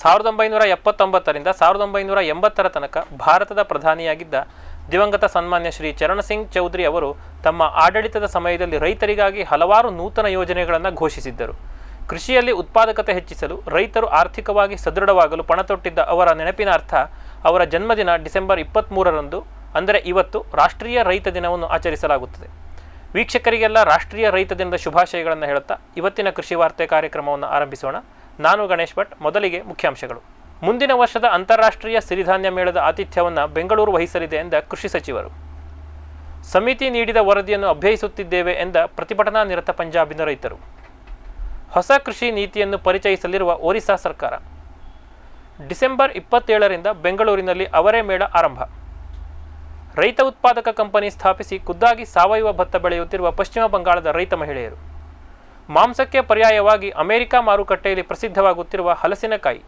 1979ರಿಂದ 1980ರ ತನಕ ಭಾರತದ ಪ್ರಧಾನಿಯಾಗಿದ್ದ ದಿವಂಗತ ಸನ್ಮಾನ್ಯ ಶ್ರೀ ಚರಣ್ ಸಿಂಗ್ ಚೌಧರಿ ಅವರು ತಮ್ಮ ಆಡಳಿತದ ಸಮಯದಲ್ಲಿ ರೈತರಿಗಾಗಿ ಹಲವಾರು ನೂತನ ಯೋಜನೆಗಳನ್ನು ಘೋಷಿಸಿದ್ದರು. ಕೃಷಿಯಲ್ಲಿ ಉತ್ಪಾದಕತೆ ಹೆಚ್ಚಿಸಲು ರೈತರು ಆರ್ಥಿಕವಾಗಿ ಸದೃಢವಾಗಲು ಪಣತೊಟ್ಟಿದ್ದ ಅವರ ನೆನಪಿನಾರ್ಥ ಅವರ ಜನ್ಮದಿನ ಡಿಸೆಂಬರ್ 23ರಂದು, ಅಂದರೆ ಇವತ್ತು, ರಾಷ್ಟ್ರೀಯ ರೈತ ದಿನವನ್ನು ಆಚರಿಸಲಾಗುತ್ತದೆ. ವೀಕ್ಷಕರಿಗೆಲ್ಲ ರಾಷ್ಟ್ರೀಯ ರೈತ ದಿನದ ಶುಭಾಶಯಗಳನ್ನು ಹೇಳುತ್ತಾ ಇವತ್ತಿನ ಕೃಷಿ ವಾರ್ತೆ ಕಾರ್ಯಕ್ರಮವನ್ನು ಆರಂಭಿಸೋಣ. ನಾನು ಗಣೇಶ್ ಭಟ್. ಮೊದಲಿಗೆ ಮುಖ್ಯಾಂಶಗಳು. ಮುಂದಿನ ವರ್ಷದ ಅಂತಾರಾಷ್ಟ್ರೀಯ ಸಿರಿಧಾನ್ಯ ಮೇಳದ ಆತಿಥ್ಯವನ್ನು ಬೆಂಗಳೂರು ವಹಿಸಲಿದೆ ಎಂದ ಕೃಷಿ ಸಚಿವರು. ಸಮಿತಿ ನೀಡಿದ ವರದಿಯನ್ನು ಅಭ್ಯಯಿಸುತ್ತಿದ್ದೇವೆ ಎಂದ ಪ್ರತಿಭಟನಾ ನಿರತ ಪಂಜಾಬಿನ ರೈತರು. ಹೊಸ ಕೃಷಿ ನೀತಿಯನ್ನು ಪರಿಚಯಿಸಲಿರುವ ಒರಿಸ್ಸಾ ಸರ್ಕಾರ. ಡಿಸೆಂಬರ್ 27ರಿಂದ ಬೆಂಗಳೂರಿನಲ್ಲಿ ಅವರೇ ಮೇಳ ಆರಂಭ. ರೈತ ಉತ್ಪಾದಕ ಕಂಪನಿ ಸ್ಥಾಪಿಸಿ ಖುದ್ದಾಗಿ ಸಾವಯವ ಭತ್ತ ಬೆಳೆಯುತ್ತಿರುವ ಪಶ್ಚಿಮ ಬಂಗಾಳದ ರೈತ ಮಹಿಳೆಯರು. ಮಾಂಸಕ್ಕೆ ಪರ್ಯಾಯವಾಗಿ ಅಮೆರಿಕ ಮಾರುಕಟ್ಟೆಯಲ್ಲಿ ಪ್ರಸಿದ್ಧವಾಗುತ್ತಿರುವ ಹಲಸಿನಕಾಯಿ.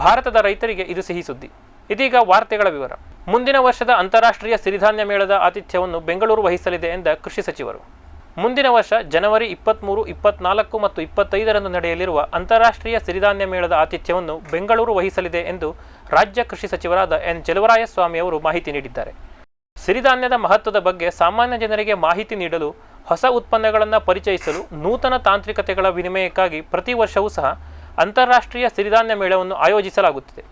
ಭಾರತದ ರೈತರಿಗೆ ಇದು ಸಿಹಿ ಸುದ್ದಿ. ಇದೀಗ ವಾರ್ತೆಗಳ ವಿವರ. ಮುಂದಿನ ವರ್ಷದ ಅಂತಾರಾಷ್ಟ್ರೀಯ ಸಿರಿಧಾನ್ಯ ಮೇಳದ ಆತಿಥ್ಯವನ್ನು ಬೆಂಗಳೂರು ವಹಿಸಲಿದೆ ಎಂದ ಕೃಷಿ ಸಚಿವರು. ಮುಂದಿನ ವರ್ಷ ಜನವರಿ 23, 24 ಮತ್ತು 25ರಂದು ನಡೆಯಲಿರುವ ಅಂತಾರಾಷ್ಟ್ರೀಯ ಸಿರಿಧಾನ್ಯ ಮೇಳದ ಆತಿಥ್ಯವನ್ನು ಬೆಂಗಳೂರು ವಹಿಸಲಿದೆ ಎಂದು ರಾಜ್ಯ ಕೃಷಿ ಸಚಿವರಾದ ಎನ್ ಚೆಲುವರಾಯಸ್ವಾಮಿ ಅವರು ಮಾಹಿತಿ ನೀಡಿದ್ದಾರೆ. ಸಿರಿಧಾನ್ಯದ ಮಹತ್ವದ ಬಗ್ಗೆ ಸಾಮಾನ್ಯ ಜನರಿಗೆ ಮಾಹಿತಿ ನೀಡಲು, ಹೊಸ ಉತ್ಪನ್ನಗಳನ್ನು ಪರಿಚಯಿಸಲು, ನೂತನ ತಾಂತ್ರಿಕತೆಗಳ ವಿನಿಮಯಕ್ಕಾಗಿ ಪ್ರತಿ ವರ್ಷವೂ ಸಹ ಅಂತಾರಾಷ್ಟ್ರೀಯ ಸಿರಿಧಾನ್ಯ ಮೇಳವನ್ನು ಆಯೋಜಿಸಲಾಗುತ್ತಿದೆ.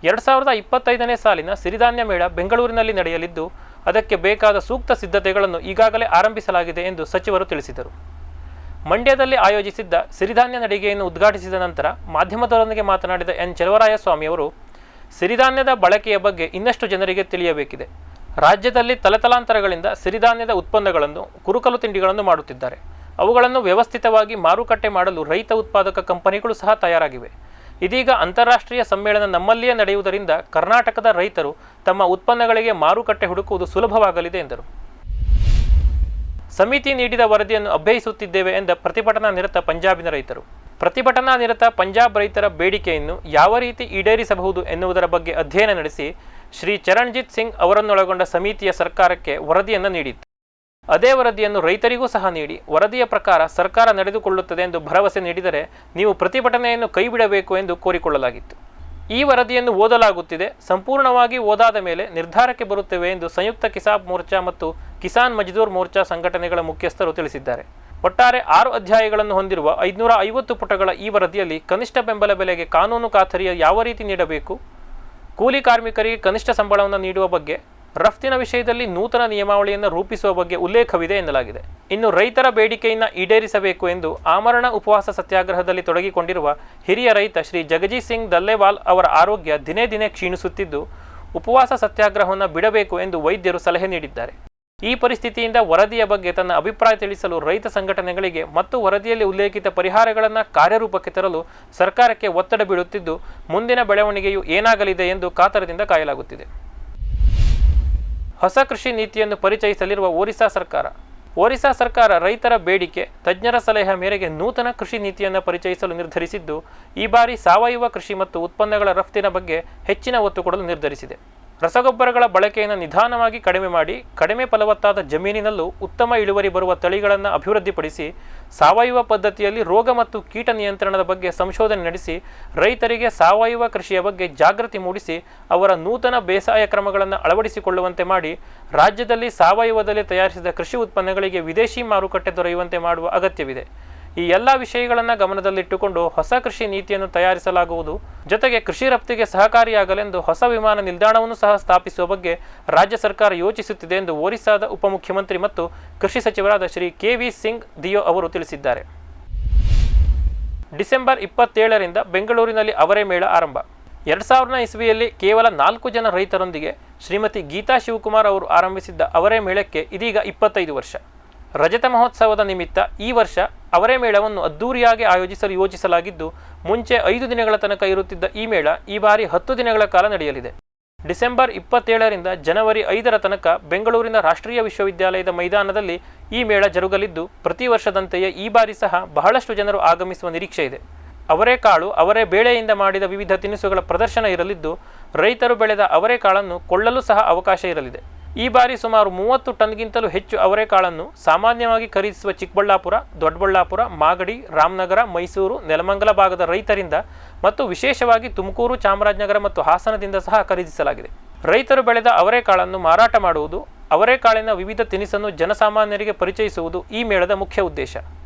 2025ನೇ ಸಾಲಿನ ಸಿರಿಧಾನ್ಯ ಮೇಳ ಬೆಂಗಳೂರಿನಲ್ಲಿ ನಡೆಯಲಿದ್ದು, ಅದಕ್ಕೆ ಬೇಕಾದ ಸೂಕ್ತ ಸಿದ್ಧತೆಗಳನ್ನು ಈಗಾಗಲೇ ಆರಂಭಿಸಲಾಗಿದೆ ಎಂದು ಸಚಿವರು ತಿಳಿಸಿದರು. ಮಂಡ್ಯದಲ್ಲಿ ಆಯೋಜಿಸಿದ್ದ ಸಿರಿಧಾನ್ಯ ನಡಿಗೆಯನ್ನು ಉದ್ಘಾಟಿಸಿದ ನಂತರ ಮಾಧ್ಯಮದವರೊಂದಿಗೆ ಮಾತನಾಡಿದ ಎನ್ ಚೆಲುವರಾಯಸ್ವಾಮಿ ಅವರು, ಸಿರಿಧಾನ್ಯದ ಬಳಕೆಯ ಬಗ್ಗೆ ಇನ್ನಷ್ಟು ಜನರಿಗೆ ತಿಳಿಯಬೇಕಿದೆ. ರಾಜ್ಯದಲ್ಲಿ ತಲೆತಲಾಂತರಗಳಿಂದ ಸಿರಿಧಾನ್ಯದ ಉತ್ಪನ್ನಗಳನ್ನು, ಕುರುಕಲು ತಿಂಡಿಗಳನ್ನು ಮಾಡುತ್ತಿದ್ದಾರೆ. ಅವುಗಳನ್ನು ವ್ಯವಸ್ಥಿತವಾಗಿ ಮಾರುಕಟ್ಟೆ ಮಾಡಲು ರೈತ ಉತ್ಪಾದಕ ಕಂಪನಿಗಳು ಸಹ ತಯಾರಾಗಿವೆ. ಇದೀಗ ಅಂತಾರಾಷ್ಟ್ರೀಯ ಸಮ್ಮೇಳನ ನಮ್ಮಲ್ಲಿಯೇ ನಡೆಯುವುದರಿಂದ ಕರ್ನಾಟಕದ ರೈತರು ತಮ್ಮ ಉತ್ಪನ್ನಗಳಿಗೆ ಮಾರುಕಟ್ಟೆ ಹುಡುಕುವುದು ಸುಲಭವಾಗಲಿದೆ ಎಂದರು. ಸಮಿತಿ ನೀಡಿದ ವರದಿಯನ್ನು ಅಭ್ಯಯಿಸುತ್ತಿದ್ದೇವೆ ಎಂದ ಪ್ರತಿಭಟನಾ ನಿರತ ಪಂಜಾಬಿನ ರೈತರು. ಪ್ರತಿಭಟನಾ ನಿರತ ಪಂಜಾಬ್ ರೈತರ ಬೇಡಿಕೆಯನ್ನು ಯಾವ ರೀತಿ ಈಡೇರಿಸಬಹುದು ಎನ್ನುವುದರ ಬಗ್ಗೆ ಅಧ್ಯಯನ ನಡೆಸಿ ಶ್ರೀ ಚರಣ್ಜಿತ್ ಸಿಂಗ್ ಅವರನ್ನೊಳಗೊಂಡ ಸಮಿತಿಯ ಸರ್ಕಾರಕ್ಕೆ ವರದಿಯನ್ನು ನೀಡಿತ್ತು. ಅದೇ ವರದಿಯನ್ನು ರೈತರಿಗೂ ಸಹ ನೀಡಿ ವರದಿಯ ಪ್ರಕಾರ ಸರ್ಕಾರ ನಡೆದುಕೊಳ್ಳುತ್ತದೆ ಎಂದು ಭರವಸೆ ನೀಡಿದರೆ ನೀವು ಪ್ರತಿಭಟನೆಯನ್ನು ಕೈಬಿಡಬೇಕು ಎಂದು ಕೋರಿಕೊಳ್ಳಲಾಗಿತ್ತು. ಈ ವರದಿಯನ್ನು ಓದಲಾಗುತ್ತಿದೆ, ಸಂಪೂರ್ಣವಾಗಿ ಓದಾದ ಮೇಲೆ ನಿರ್ಧಾರಕ್ಕೆ ಬರುತ್ತೇವೆ ಎಂದು ಸಂಯುಕ್ತ ಕಿಸಾನ್ ಮೋರ್ಚಾ ಮತ್ತು ಕಿಸಾನ್ ಮಜ್ದೂರ್ ಮೋರ್ಚಾ ಸಂಘಟನೆಗಳ ಮುಖ್ಯಸ್ಥರು ತಿಳಿಸಿದ್ದಾರೆ. ಒಟ್ಟಾರೆ 6 ಅಧ್ಯಾಯಗಳನ್ನು ಹೊಂದಿರುವ 550 ಪುಟಗಳ ಈ ವರದಿಯಲ್ಲಿ ಕನಿಷ್ಠ ಬೆಂಬಲ ಬೆಲೆಗೆ ಕಾನೂನು ಖಾತರಿಯ ಯಾವ ರೀತಿ ನೀಡಬೇಕು, ಕೂಲಿ ಕಾರ್ಮಿಕರಿಗೆ ಕನಿಷ್ಠ ಸಂಬಳವನ್ನು ನೀಡುವ ಬಗ್ಗೆ, ರಫ್ತಿನ ವಿಷಯದಲ್ಲಿ ನೂತನ ನಿಯಮಾವಳಿಯನ್ನು ರೂಪಿಸುವ ಬಗ್ಗೆ ಉಲ್ಲೇಖವಿದೆ ಎನ್ನಲಾಗಿದೆ. ಇನ್ನು ರೈತರ ಬೇಡಿಕೆಯನ್ನು ಈಡೇರಿಸಬೇಕು ಎಂದು ಆಮರಣ ಉಪವಾಸ ಸತ್ಯಾಗ್ರಹದಲ್ಲಿ ತೊಡಗಿಕೊಂಡಿರುವ ಹಿರಿಯ ರೈತ ಶ್ರೀ ಜಗಜೀತ್ ಸಿಂಗ್ ದಲ್ಲೇವಾಲ್ ಅವರ ಆರೋಗ್ಯ ದಿನೇ ದಿನೇ ಕ್ಷೀಣಿಸುತ್ತಿದ್ದು, ಉಪವಾಸ ಸತ್ಯಾಗ್ರಹವನ್ನು ಬಿಡಬೇಕು ಎಂದು ವೈದ್ಯರು ಸಲಹೆ ನೀಡಿದ್ದಾರೆ. ಈ ಪರಿಸ್ಥಿತಿಯಿಂದ ವರದಿಯ ಬಗ್ಗೆ ತನ್ನ ಅಭಿಪ್ರಾಯ ತಿಳಿಸಲು ರೈತ ಸಂಘಟನೆಗಳಿಗೆ ಮತ್ತು ವರದಿಯಲ್ಲಿ ಉಲ್ಲೇಖಿತ ಪರಿಹಾರಗಳನ್ನು ಕಾರ್ಯರೂಪಕ್ಕೆ ತರಲು ಸರ್ಕಾರಕ್ಕೆ ಒತ್ತಡ ಬೀಳುತ್ತಿದ್ದು, ಮುಂದಿನ ಬೆಳವಣಿಗೆಯು ಏನಾಗಲಿದೆ ಎಂದು ಕಾತರದಿಂದ ಕಾಯಲಾಗುತ್ತಿದೆ. ಹೊಸ ಕೃಷಿ ನೀತಿಯನ್ನು ಪರಿಚಯಿಸಲಿರುವ ಒರಿಸ್ಸಾ ಸರ್ಕಾರ. ಒರಿಸ್ಸಾ ಸರ್ಕಾರ ರೈತರ ಬೇಡಿಕೆ, ತಜ್ಞರ ಸಲಹೆ ಮೇರೆಗೆ ನೂತನ ಕೃಷಿ ನೀತಿಯನ್ನು ಪರಿಚಯಿಸಲು ನಿರ್ಧರಿಸಿದ್ದು, ಈ ಬಾರಿ ಸಾವಯವ ಕೃಷಿ ಮತ್ತು ಉತ್ಪನ್ನಗಳ ರಫ್ತಿನ ಬಗ್ಗೆ ಹೆಚ್ಚಿನ ಒತ್ತು ಕೊಡಲು ನಿರ್ಧರಿಸಿದೆ. ರಸಗೊಬ್ಬರಗಳ ಬಳಕೆಯನ್ನು ನಿಧಾನವಾಗಿ ಕಡಿಮೆ ಮಾಡಿ, ಕಡಿಮೆ ಫಲವತ್ತಾದ ಜಮೀನಿನಲ್ಲೂ ಉತ್ತಮ ಇಳುವರಿ ಬರುವ ತಳಿಗಳನ್ನು ಅಭಿವೃದ್ಧಿಪಡಿಸಿ, ಸಾವಯವ ಪದ್ಧತಿಯಲ್ಲಿ ರೋಗ ಮತ್ತು ಕೀಟ ನಿಯಂತ್ರಣದ ಬಗ್ಗೆ ಸಂಶೋಧನೆ ನಡೆಸಿ, ರೈತರಿಗೆ ಸಾವಯವ ಕೃಷಿಯ ಬಗ್ಗೆ ಜಾಗೃತಿ ಮೂಡಿಸಿ, ಅವರ ನೂತನ ಬೇಸಾಯ ಕ್ರಮಗಳನ್ನು ಅಳವಡಿಸಿಕೊಳ್ಳುವಂತೆ ಮಾಡಿ, ರಾಜ್ಯದಲ್ಲಿ ಸಾವಯವದಲ್ಲಿ ತಯಾರಿಸಿದ ಕೃಷಿ ಉತ್ಪನ್ನಗಳಿಗೆ ವಿದೇಶಿ ಮಾರುಕಟ್ಟೆ ದೊರೆಯುವಂತೆ ಮಾಡುವ ಅಗತ್ಯವಿದೆ. ಈ ಎಲ್ಲ ವಿಷಯಗಳನ್ನು ಗಮನದಲ್ಲಿಟ್ಟುಕೊಂಡು ಹೊಸ ಕೃಷಿ ನೀತಿಯನ್ನು ತಯಾರಿಸಲಾಗುವುದು. ಜೊತೆಗೆ ಕೃಷಿ ರಫ್ತಿಗೆ ಸಹಕಾರಿಯಾಗಲೆಂದು ಹೊಸ ವಿಮಾನ ನಿಲ್ದಾಣವನ್ನು ಸಹ ಸ್ಥಾಪಿಸುವ ಬಗ್ಗೆ ರಾಜ್ಯ ಸರ್ಕಾರ ಯೋಚಿಸುತ್ತಿದೆ ಎಂದು ಒರಿಸ್ಸಾದ ಉಪಮುಖ್ಯಮಂತ್ರಿ ಮತ್ತು ಕೃಷಿ ಸಚಿವರಾದ ಶ್ರೀ ಕೆ.ವಿ. ಸಿಂಗ್ ದಿಯೋ ಅವರು ತಿಳಿಸಿದ್ದಾರೆ. ಡಿಸೆಂಬರ್ 27ರಿಂದ ಬೆಂಗಳೂರಿನಲ್ಲಿ ಅವರೇ ಮೇಳ ಆರಂಭ. 2000ನೇ ಇಸ್ವಿಯಲ್ಲಿ ಕೇವಲ 4 ಜನ ರೈತರೊಂದಿಗೆ ಶ್ರೀಮತಿ ಗೀತಾ ಶಿವಕುಮಾರ್ ಅವರು ಆರಂಭಿಸಿದ್ದ ಅವರೇ ಮೇಳಕ್ಕೆ ಇದೀಗ 25 ವರ್ಷ. ರಜತ ಮಹೋತ್ಸವದ ನಿಮಿತ್ತ ಈ ವರ್ಷ ಅವರೇ ಮೇಳವನ್ನು ಅದ್ದೂರಿಯಾಗಿ ಆಯೋಜಿಸಲು ಯೋಜಿಸಲಾಗಿದ್ದು, ಮುಂಚೆ 5 ದಿನಗಳ ತನಕ ಇರುತ್ತಿದ್ದ ಈ ಮೇಳ ಈ ಬಾರಿ 10 ದಿನಗಳ ಕಾಲ ನಡೆಯಲಿದೆ. ಡಿಸೆಂಬರ್ 27ರಿಂದ ಜನವರಿ 5ರ ತನಕ ಬೆಂಗಳೂರಿನ ರಾಷ್ಟ್ರೀಯ ವಿಶ್ವವಿದ್ಯಾಲಯದ ಮೈದಾನದಲ್ಲಿ ಈ ಮೇಳ ಜರುಗಲಿದ್ದು, ಪ್ರತಿ ವರ್ಷದಂತೆಯೇ ಈ ಬಾರಿ ಸಹ ಬಹಳಷ್ಟು ಜನರು ಆಗಮಿಸುವ ನಿರೀಕ್ಷೆ ಇದೆ. ಅವರೆಕಾಳು, ಅವರೇ ಬೇಳೆಯಿಂದ ಮಾಡಿದ ವಿವಿಧ ತಿನಿಸುಗಳ ಪ್ರದರ್ಶನ ಇರಲಿದ್ದು, ರೈತರು ಬೆಳೆದ ಅವರೆಕಾಳನ್ನು ಕೊಳ್ಳಲು ಸಹ ಅವಕಾಶ ಇರಲಿದೆ. ಈ ಬಾರಿ ಸುಮಾರು 30 ಟನ್ಗಿಂತಲೂ ಹೆಚ್ಚು ಅವರೆಕಾಳನ್ನು ಸಾಮಾನ್ಯವಾಗಿ ಖರೀದಿಸುವ ಚಿಕ್ಕಬಳ್ಳಾಪುರ, ದೊಡ್ಡಬಳ್ಳಾಪುರ, ಮಾಗಡಿ, ರಾಮನಗರ, ಮೈಸೂರು, ನೆಲಮಂಗಲ ಭಾಗದ ರೈತರಿಂದ ಮತ್ತು ವಿಶೇಷವಾಗಿ ತುಮಕೂರು, ಚಾಮರಾಜನಗರ ಮತ್ತು ಹಾಸನದಿಂದ ಸಹ ಖರೀದಿಸಲಾಗಿದೆ. ರೈತರು ಬೆಳೆದ ಅವರೆಕಾಳನ್ನು ಮಾರಾಟ ಮಾಡುವುದು, ಅವರೆಕಾಳಿನ ವಿವಿಧ ತಿನಿಸನ್ನು ಜನಸಾಮಾನ್ಯರಿಗೆ ಪರಿಚಯಿಸುವುದು ಈ ಮೇಳದ ಮುಖ್ಯ ಉದ್ದೇಶ.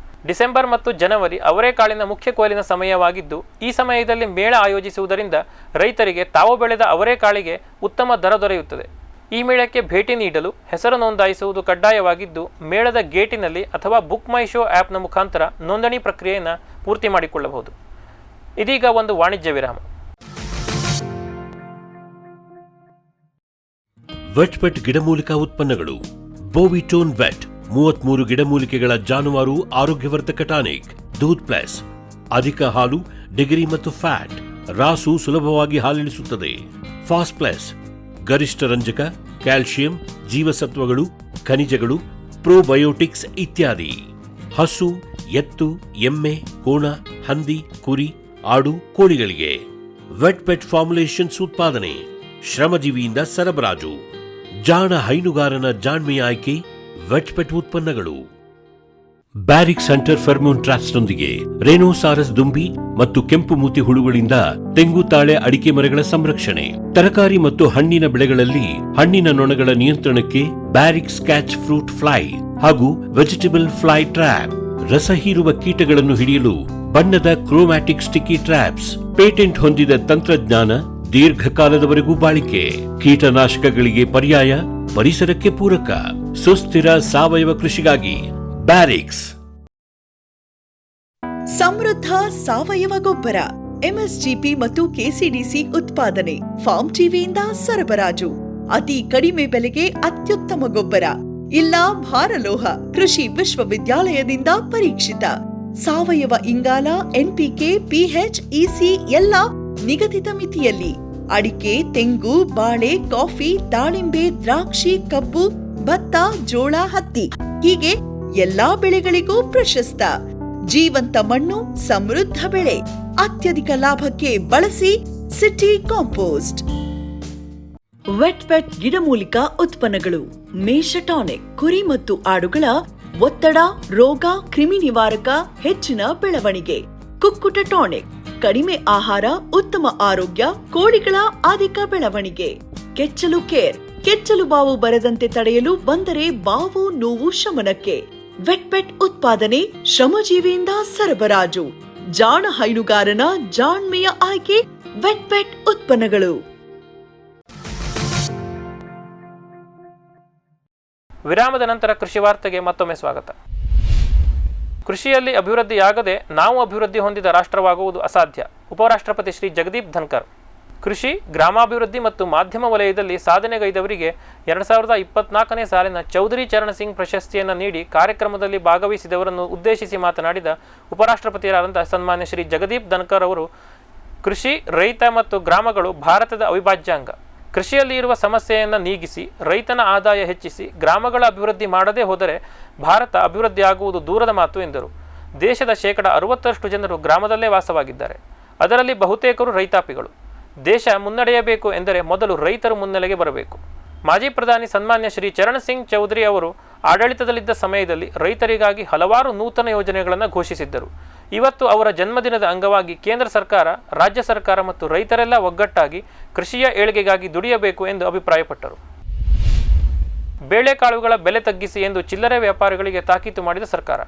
ಡಿಸೆಂಬರ್ ಮತ್ತು ಜನವರಿ ಅವರೆಕಾಳಿನ ಮುಖ್ಯ ಕೊಯ್ಲಿನ ಸಮಯವಾಗಿದ್ದು, ಈ ಸಮಯದಲ್ಲಿ ಮೇಳ ಆಯೋಜಿಸುವುದರಿಂದ ರೈತರಿಗೆ ತಾವು ಬೆಳೆದ ಅವರೆಕಾಳಿಗೆ ಉತ್ತಮ ದರ ದೊರೆಯುತ್ತದೆ. ಈ ಮೇಳಕ್ಕೆ ಭೇಟಿ ನೀಡಲು ಹೆಸರು ನೋಂದಾಯಿಸುವುದು ಕಡ್ಡಾಯವಾಗಿದ್ದು, ಮೇಳದ ಗೇಟಿನಲ್ಲಿ ಅಥವಾ ಬುಕ್ ಮೈ ಶೋ ಆ್ಯಪ್ನ ಮುಖಾಂತರ ನೋಂದಣಿ ಪ್ರಕ್ರಿಯೆಯನ್ನು ಪೂರ್ತಿ ಮಾಡಿಕೊಳ್ಳಬಹುದು. ಇದೀಗ ಒಂದು ವಾಣಿಜ್ಯ ವಿರಾಮ. ವೆಟ್ಪೆಟ್ ಗಿಡಮೂಲಿಕಾ ಉತ್ಪನ್ನಗಳು. ಬೋವಿಟೋನ್ ವೆಟ್ 33 ಗಿಡಮೂಲಿಕೆಗಳ ಜಾನುವಾರು ಆರೋಗ್ಯವರ್ಧಕ ಟಾನಿಕ್. ದೂದ್ ಪ್ಲಸ್ ಅಧಿಕ ಹಾಲು, ಡಿಗ್ರಿ ಮತ್ತು ಫ್ಯಾಟ್, ರಾಸು ಸುಲಭವಾಗಿ ಹಾಲಿಳಿಸುತ್ತದೆ. ಫಾಸ್ಟ್ ಪ್ಲಸ್ ಗರಿಷ್ಠ ರಂಜಕ, ಕ್ಯಾಲ್ಸಿಯಂ, ಜೀವಸತ್ವಗಳು, ಖನಿಜಗಳು, ಪ್ರೋಬಯೋಟಿಕ್ಸ್ ಇತ್ಯಾದಿ. ಹಸು, ಎತ್ತು, ಎಮ್ಮೆ, ಕೋಣ, ಹಂದಿ, ಕುರಿ, ಆಡು, ಕೋಳಿಗಳಿಗೆ ವೆಟ್ ಪೆಟ್ ಫಾರ್ಮುಲೇಷನ್ಸ್ ಉತ್ಪಾದನೆ, ಶ್ರಮಜೀವಿಯಿಂದ ಸರಬರಾಜು. ಜಾಣ ಹೈನುಗಾರನ ಜಾಣ್ಮೆಯ ಆಯ್ಕೆ ವೆಟ್ ಪೆಟ್ ಉತ್ಪನ್ನಗಳು. ಬ್ಯಾರಿಕ್ ಸೆಂಟರ್ ಫೆರ್ಮೋನ್ ಟ್ರಾಪ್ಸ್ನೊಂದಿಗೆ ರೇನೋಸಾರಸ್ ದುಂಬಿ ಮತ್ತು ಕೆಂಪು ಮೂತಿ ಹುಳುಗಳಿಂದ ತೆಂಗು, ತಾಳೆ, ಅಡಿಕೆ ಮರಗಳ ಸಂರಕ್ಷಣೆ. ತರಕಾರಿ ಮತ್ತು ಹಣ್ಣಿನ ಬೆಳೆಗಳಲ್ಲಿ ಹಣ್ಣಿನ ನೊಣಗಳ ನಿಯಂತ್ರಣಕ್ಕೆ ಬ್ಯಾರಿಕ್ ಸ್ಕ್ಯಾಚ್ ಫ್ರೂಟ್ ಫ್ಲೈ ಹಾಗೂ ವೆಜಿಟೇಬಲ್ ಫ್ಲೈ ಟ್ರ್ಯಾಪ್. ರಸ ಹೀರುವ ಕೀಟಗಳನ್ನು ಹಿಡಿಯಲು ಬಣ್ಣದ ಕ್ರೋಮ್ಯಾಟಿಕ್ ಸ್ಟಿಕ್ಕಿ ಟ್ರ್ಯಾಪ್ಸ್. ಪೇಟೆಂಟ್ ಹೊಂದಿದ ತಂತ್ರಜ್ಞಾನ, ದೀರ್ಘಕಾಲದವರೆಗೂ ಬಾಳಿಕೆ. ಕೀಟನಾಶಕಗಳಿಗೆ ಪರ್ಯಾಯ, ಪರಿಸರಕ್ಕೆ ಪೂರಕ. ಸುಸ್ಥಿರ ಸಾವಯವ ಕೃಷಿಗಾಗಿ ಬ್ಯಾರಿಕ್ಸ್. ಸಮೃದ್ಧ ಸಾವಯವ ಗೊಬ್ಬರ, ಎಂಎಸ್ಜಿಪಿ ಮತ್ತು ಕೆಸಿಡಿಸಿ ಉತ್ಪಾದನೆ, ಫಾರ್ಮ್ ಟಿವಿಯಿಂದ ಸರಬರಾಜು. ಅತಿ ಕಡಿಮೆ ಬೆಲೆಗೆ ಅತ್ಯುತ್ತಮ ಗೊಬ್ಬರ. ಇಲ್ಲ ಭಾರಲೋಹ, ಕೃಷಿ ವಿಶ್ವವಿದ್ಯಾಲಯದಿಂದ ಪರೀಕ್ಷಿತ. ಸಾವಯವ ಇಂಗಾಲ, ಎನ್ಪಿಕೆ, ಪಿಎಚ್, ಇಸಿ ಎಲ್ಲ ನಿಗದಿತ ಮಿತಿಯಲ್ಲಿ. ಅಡಿಕೆ, ತೆಂಗು, ಬಾಳೆ, ಕಾಫಿ, ದಾಳಿಂಬೆ, ದ್ರಾಕ್ಷಿ, ಕಬ್ಬು, ಭತ್ತ, ಜೋಳ, ಹತ್ತಿ ಹೀಗೆ ಎಲ್ಲಾ ಬೆಳೆಗಳಿಗೂ ಪ್ರಶಸ್ತ. ಜೀವಂತ ಮಣ್ಣು, ಸಮೃದ್ಧ ಬೆಳೆ. ಅತ್ಯಧಿಕ ಲಾಭಕ್ಕೆ ಬಳಸಿ ಸಿಟಿ ಕಾಂಪೋಸ್ಟ್. ವೆಟ್ ಪೆಟ್ ಗಿಡಮೂಲಿಕಾ ಉತ್ಪನ್ನಗಳು. ಮೇಷ ಟಾನಿಕ್, ಕುರಿ ಮತ್ತು ಆಡುಗಳ ಒತ್ತಡ, ರೋಗ, ಕ್ರಿಮಿ ನಿವಾರಕ, ಹೆಚ್ಚಿನ ಬೆಳವಣಿಗೆ. ಕುಕ್ಕುಟ ಟಾನಿಕ್, ಕಡಿಮೆ ಆಹಾರ, ಉತ್ತಮ ಆರೋಗ್ಯ, ಕೋಳಿಗಳ ಅಧಿಕ ಬೆಳವಣಿಗೆ. ಕೆಚ್ಚಲು ಕೇರ್, ಕೆಚ್ಚಲು ಬಾವು ಬರದಂತೆ ತಡೆಯಲು, ಬಂದರೆ ಬಾವು ನೋವು ಶಮನಕ್ಕೆ. ವೆಟ್ಪೆಟ್ ಉತ್ಪಾದನೆ, ಶ್ರಮಜೀವಿಯಿಂದ ಸರಬರಾಜು. ಜಾಣ ಹೈನುಗಾರನ ಜಾಣ್ಮೆಯ ಆಯ್ಕೆ ವೆಟ್ಪೆಟ್ ಉತ್ಪನ್ನಗಳು. ವಿರಾಮದ ನಂತರ ಕೃಷಿ ವಾರ್ತೆಗೆ ಮತ್ತೊಮ್ಮೆ ಸ್ವಾಗತ. ಕೃಷಿಯಲ್ಲಿ ಅಭಿವೃದ್ಧಿಯಾಗದೆ ನಾವು ಅಭಿವೃದ್ಧಿ ಹೊಂದಿದ ರಾಷ್ಟ್ರವಾಗುವುದು ಅಸಾಧ್ಯ. ಉಪರಾಷ್ಟ್ರಪತಿ ಶ್ರೀ ಜಗದೀಪ್ ಧನ್ಕರ್. ಕೃಷಿ, ಗ್ರಾಮಾಭಿವೃದ್ಧಿ ಮತ್ತು ಮಾಧ್ಯಮ ವಲಯದಲ್ಲಿ ಸಾಧನೆಗೈದವರಿಗೆ 2024ನೇ ಸಾಲಿನ ಚೌಧರಿ ಚರಣ್ ಸಿಂಗ್ ಪ್ರಶಸ್ತಿಯನ್ನು ನೀಡಿ ಕಾರ್ಯಕ್ರಮದಲ್ಲಿ ಭಾಗವಹಿಸಿದವರನ್ನು ಉದ್ದೇಶಿಸಿ ಮಾತನಾಡಿದ ಉಪರಾಷ್ಟ್ರಪತಿಯಾದಂಥ ಸನ್ಮಾನ್ಯ ಶ್ರೀ ಜಗದೀಪ್ ಧನ್ಕರ್ ಅವರು, ಕೃಷಿ, ರೈತ ಮತ್ತು ಗ್ರಾಮಗಳು ಭಾರತದ ಅವಿಭಾಜ್ಯ ಅಂಗ. ಕೃಷಿಯಲ್ಲಿ ಇರುವ ಸಮಸ್ಯೆಯನ್ನು ನೀಗಿಸಿ ರೈತನ ಆದಾಯ ಹೆಚ್ಚಿಸಿ ಗ್ರಾಮಗಳ ಅಭಿವೃದ್ಧಿ ಮಾಡದೇ ಹೋದರೆ ಭಾರತ ಅಭಿವೃದ್ಧಿ ಆಗುವುದು ದೂರದ ಮಾತು ಎಂದರು. ದೇಶದ 60% ಜನರು ಗ್ರಾಮದಲ್ಲೇ ವಾಸವಾಗಿದ್ದಾರೆ. ಅದರಲ್ಲಿ ಬಹುತೇಕರು ರೈತಾಪಿಗಳು. ದೇಶ ಮುನ್ನಡೆಯಬೇಕು ಎಂದರೆ ಮೊದಲು ರೈತರು ಮುನ್ನೆಲೆಗೆ ಬರಬೇಕು. ಮಾಜಿ ಪ್ರಧಾನಿ ಸನ್ಮಾನ್ಯ ಶ್ರೀ ಚರಣ್ ಸಿಂಗ್ ಚೌಧರಿ ಅವರು ಆಡಳಿತದಲ್ಲಿದ್ದ ಸಮಯದಲ್ಲಿ ರೈತರಿಗಾಗಿ ಹಲವಾರು ನೂತನ ಯೋಜನೆಗಳನ್ನು ಘೋಷಿಸಿದ್ದರು. ಇವತ್ತು ಅವರ ಜನ್ಮದಿನದ ಅಂಗವಾಗಿ ಕೇಂದ್ರ ಸರ್ಕಾರ, ರಾಜ್ಯ ಸರ್ಕಾರ ಮತ್ತು ರೈತರೆಲ್ಲ ಒಗ್ಗಟ್ಟಾಗಿ ಕೃಷಿಯ ಏಳಿಗೆಗಾಗಿ ದುಡಿಯಬೇಕು ಎಂದು ಅಭಿಪ್ರಾಯಪಟ್ಟರು. ಬೇಳೆಕಾಳುಗಳ ಬೆಲೆ ತಗ್ಗಿಸಿ ಎಂದು ಚಿಲ್ಲರೆ ವ್ಯಾಪಾರಿಗಳಿಗೆ ತಾಕೀತು ಮಾಡಿದ ಸರ್ಕಾರ.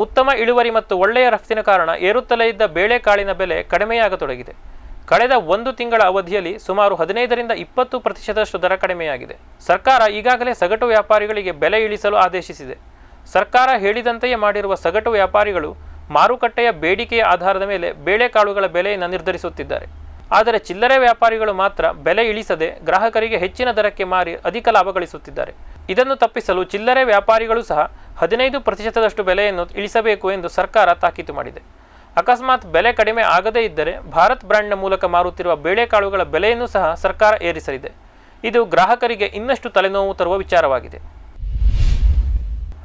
ಉತ್ತಮ ಇಳುವರಿ ಮತ್ತು ಒಳ್ಳೆಯ ರಫ್ತಿನ ಕಾರಣ ಏರುತ್ತಲೇ ಇದ್ದ ಬೇಳೆಕಾಳಿನ ಬೆಲೆ ಕಡಿಮೆಯಾಗತೊಡಗಿದೆ. ಕಳೆದ 1 ತಿಂಗಳ ಅವಧಿಯಲ್ಲಿ ಸುಮಾರು 15-20% ದರ ಕಡಿಮೆಯಾಗಿದೆ. ಸರ್ಕಾರ ಈಗಾಗಲೇ ಸಗಟು ವ್ಯಾಪಾರಿಗಳಿಗೆ ಬೆಲೆ ಇಳಿಸಲು ಆದೇಶಿಸಿದೆ. ಸರ್ಕಾರ ಹೇಳಿದಂತೆಯೇ ಮಾಡಿರುವ ಸಗಟು ವ್ಯಾಪಾರಿಗಳು ಮಾರುಕಟ್ಟೆಯ ಬೇಡಿಕೆಯ ಆಧಾರದ ಮೇಲೆ ಬೇಳೆಕಾಳುಗಳ ಬೆಲೆಯನ್ನು ನಿರ್ಧರಿಸುತ್ತಿದ್ದಾರೆ. ಆದರೆ ಚಿಲ್ಲರೆ ವ್ಯಾಪಾರಿಗಳು ಮಾತ್ರ ಬೆಲೆ ಇಳಿಸದೆ ಗ್ರಾಹಕರಿಗೆ ಹೆಚ್ಚಿನ ದರಕ್ಕೆ ಮಾರಿ ಅಧಿಕ ಲಾಭ ಗಳಿಸುತ್ತಿದ್ದಾರೆ. ಇದನ್ನು ತಪ್ಪಿಸಲು ಚಿಲ್ಲರೆ ವ್ಯಾಪಾರಿಗಳು ಸಹ 15% ಬೆಲೆಯನ್ನು ಇಳಿಸಬೇಕು ಎಂದು ಸರ್ಕಾರ ತಾಕೀತು ಮಾಡಿದೆ. ಅಕಸ್ಮಾತ್ ಬೆಲೆ ಕಡಿಮೆ ಆಗದೇ ಇದ್ದರೆ ಭಾರತ್ ಬ್ರ್ಯಾಂಡ್ನ ಮೂಲಕ ಮಾರುತ್ತಿರುವ ಬೇಳೆಕಾಳುಗಳ ಬೆಲೆಯನ್ನು ಸಹ ಸರ್ಕಾರ ಏರಿಸಲಿದೆ. ಇದು ಗ್ರಾಹಕರಿಗೆ ಇನ್ನಷ್ಟು ತಲೆನೋವು ತರುವ ವಿಚಾರವಾಗಿದೆ.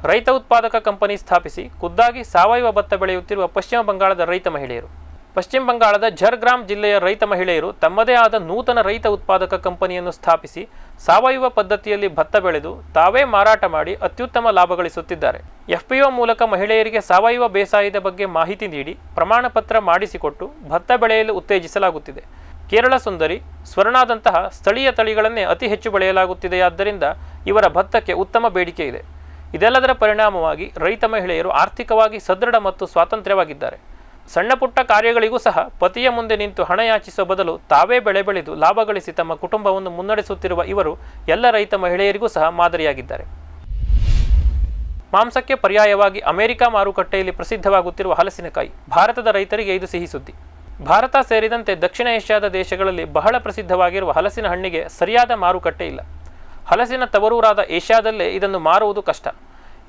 ರೈತ ಉತ್ಪಾದಕ ಕಂಪನಿ ಸ್ಥಾಪಿಸಿ ಖುದ್ದಾಗಿ ಸಾವಯವ ಭತ್ತ ಬೆಳೆಯುತ್ತಿರುವ ಪಶ್ಚಿಮ ಬಂಗಾಳದ ರೈತ ಮಹಿಳೆಯರು. ಪಶ್ಚಿಮ ಬಂಗಾಳದ ಝರ್ಗ್ರಾಮ್ ಜಿಲ್ಲೆಯ ರೈತ ಮಹಿಳೆಯರು ತಮ್ಮದೇ ಆದ ನೂತನ ರೈತ ಉತ್ಪಾದಕ ಕಂಪನಿಯನ್ನು ಸ್ಥಾಪಿಸಿ ಸಾವಯವ ಪದ್ಧತಿಯಲ್ಲಿ ಭತ್ತ ಬೆಳೆದು ತಾವೇ ಮಾರಾಟ ಮಾಡಿ ಅತ್ಯುತ್ತಮ ಲಾಭ ಗಳಿಸುತ್ತಿದ್ದಾರೆ. FPO ಮೂಲಕ ಮಹಿಳೆಯರಿಗೆ ಸಾವಯವ ಬೇಸಾಯದ ಬಗ್ಗೆ ಮಾಹಿತಿ ನೀಡಿ ಪ್ರಮಾಣ ಪತ್ರ ಮಾಡಿಸಿಕೊಟ್ಟು ಭತ್ತ ಬೆಳೆಯಲು ಉತ್ತೇಜಿಸಲಾಗುತ್ತಿದೆ. ಕೇರಳ ಸುಂದರಿ, ಸ್ವರ್ಣಾದಂತಹ ಸ್ಥಳೀಯ ತಳಿಗಳನ್ನೇ ಅತಿ ಹೆಚ್ಚು ಬೆಳೆಯಲಾಗುತ್ತಿದೆಯಾದ್ದರಿಂದ ಇವರ ಭತ್ತಕ್ಕೆ ಉತ್ತಮ ಬೇಡಿಕೆ ಇದೆ. ಇದೆಲ್ಲದರ ಪರಿಣಾಮವಾಗಿ ರೈತ ಮಹಿಳೆಯರು ಆರ್ಥಿಕವಾಗಿ ಸದೃಢ ಮತ್ತು ಸ್ವಾತಂತ್ರ್ಯವಾಗಿದ್ದಾರೆ. ಸಣ್ಣ ಪುಟ್ಟ ಕಾರ್ಯಗಳಿಗೂ ಸಹ ಪತಿಯ ಮುಂದೆ ನಿಂತು ಹಣ ಯಾಚಿಸುವ ಬದಲು ತಾವೇ ಬೆಳೆ ಬೆಳೆದು ಲಾಭ ಗಳಿಸಿ ತಮ್ಮ ಕುಟುಂಬವನ್ನು ಮುನ್ನಡೆಸುತ್ತಿರುವ ಇವರು ಎಲ್ಲ ರೈತ ಮಹಿಳೆಯರಿಗೂ ಸಹ ಮಾದರಿಯಾಗಿದ್ದಾರೆ. ಮಾಂಸಕ್ಕೆ ಪರ್ಯಾಯವಾಗಿ ಅಮೆರಿಕ ಮಾರುಕಟ್ಟೆಯಲ್ಲಿ ಪ್ರಸಿದ್ಧವಾಗುತ್ತಿರುವ ಹಲಸಿನಕಾಯಿ ಭಾರತದ ರೈತರಿಗೆ ಇದು ಸಿಹಿ ಸುದ್ದಿ. ಭಾರತ ಸೇರಿದಂತೆ ದಕ್ಷಿಣ ಏಷ್ಯಾದ ದೇಶಗಳಲ್ಲಿ ಬಹಳ ಪ್ರಸಿದ್ಧವಾಗಿರುವ ಹಲಸಿನ ಹಣ್ಣಿಗೆ ಸರಿಯಾದ ಮಾರುಕಟ್ಟೆ ಇಲ್ಲ. ಹಲಸಿನ ತವರೂರಾದ ಏಷ್ಯಾದಲ್ಲೇ ಇದನ್ನು ಮಾರುವುದು ಕಷ್ಟ.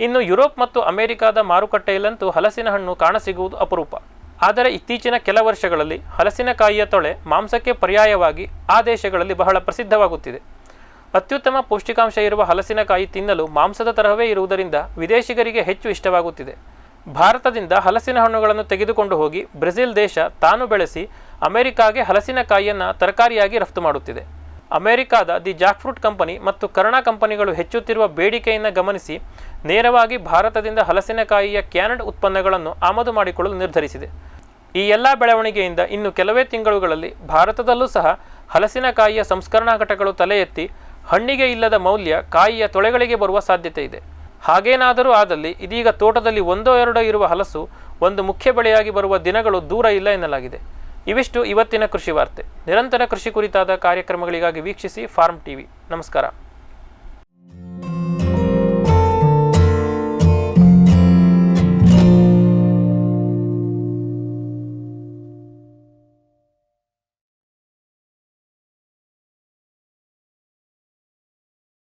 ಇನ್ನು ಯುರೋಪ್ ಮತ್ತು ಅಮೆರಿಕಾದ ಮಾರುಕಟ್ಟೆಯಲ್ಲಂತೂ ಹಲಸಿನ ಹಣ್ಣು ಕಾಣಸಿಗುವುದು ಅಪರೂಪ. ಆದರೆ ಇತ್ತೀಚಿನ ಕೆಲ ವರ್ಷಗಳಲ್ಲಿ ಹಲಸಿನಕಾಯಿಯ ತೊಳೆ ಮಾಂಸಕ್ಕೆ ಪರ್ಯಾಯವಾಗಿ ಆ ದೇಶಗಳಲ್ಲಿ ಬಹಳ ಪ್ರಸಿದ್ಧವಾಗುತ್ತಿದೆ. ಅತ್ಯುತ್ತಮ ಪೌಷ್ಟಿಕಾಂಶ ಇರುವ ಹಲಸಿನಕಾಯಿ ತಿನ್ನಲು ಮಾಂಸದ ತರಹವೇ ಇರುವುದರಿಂದ ವಿದೇಶಿಗರಿಗೆ ಹೆಚ್ಚು ಇಷ್ಟವಾಗುತ್ತಿದೆ. ಭಾರತದಿಂದ ಹಲಸಿನ ಹಣ್ಣುಗಳನ್ನು ತೆಗೆದುಕೊಂಡು ಹೋಗಿ ಬ್ರೆಜಿಲ್ ದೇಶ ತಾನು ಬೆಳೆಸಿ ಅಮೆರಿಕಾಗೆ ಹಲಸಿನಕಾಯಿಯನ್ನು ತರಕಾರಿಯಾಗಿ ರಫ್ತು ಮಾಡುತ್ತಿದೆ. ಅಮೆರಿಕಾದ ದಿ ಜಾಕ್ಫ್ರೂಟ್ ಕಂಪನಿ ಮತ್ತು ಕರ್ಣಾ ಕಂಪನಿಗಳು ಹೆಚ್ಚುತ್ತಿರುವ ಬೇಡಿಕೆಯನ್ನು ಗಮನಿಸಿ ನೇರವಾಗಿ ಭಾರತದಿಂದ ಹಲಸಿನಕಾಯಿಯ ಕ್ಯಾನಡ್ ಉತ್ಪನ್ನಗಳನ್ನು ಆಮದು ಮಾಡಿಕೊಳ್ಳಲು ನಿರ್ಧರಿಸಿದೆ. ಈ ಎಲ್ಲ ಬೆಳವಣಿಗೆಯಿಂದ ಇನ್ನು ಕೆಲವೇ ತಿಂಗಳುಗಳಲ್ಲಿ ಭಾರತದಲ್ಲೂ ಸಹ ಹಲಸಿನಕಾಯಿಯ ಸಂಸ್ಕರಣಾ ಘಟಕಗಳು ತಲೆ ಎತ್ತಿ ಹಣ್ಣಿಗೆ ಇಲ್ಲದ ಮೌಲ್ಯ ಕಾಯಿಯ ತೊಳೆಗಳಿಗೆ ಬರುವ ಸಾಧ್ಯತೆ ಇದೆ. ಹಾಗೇನಾದರೂ ಆದಲ್ಲಿ ಇದೀಗ ತೋಟದಲ್ಲಿ ಒಂದೋ ಎರಡೋ ಇರುವ ಹಲಸು ಒಂದು ಮುಖ್ಯ ಬೆಳೆಯಾಗಿ ಬರುವ ದಿನಗಳು ದೂರ ಇಲ್ಲ ಎನ್ನಲಾಗಿದೆ. ಇವಿಷ್ಟು ಇವತ್ತಿನ ಕೃಷಿ ವಾರ್ತೆ. ನಿರಂತರ ಕೃಷಿ ಕುರಿತಾದ ಕಾರ್ಯಕ್ರಮಗಳಿಗಾಗಿ ವೀಕ್ಷಿಸಿ ಫಾರ್ಮ್ ಟಿವಿ. ನಮಸ್ಕಾರ.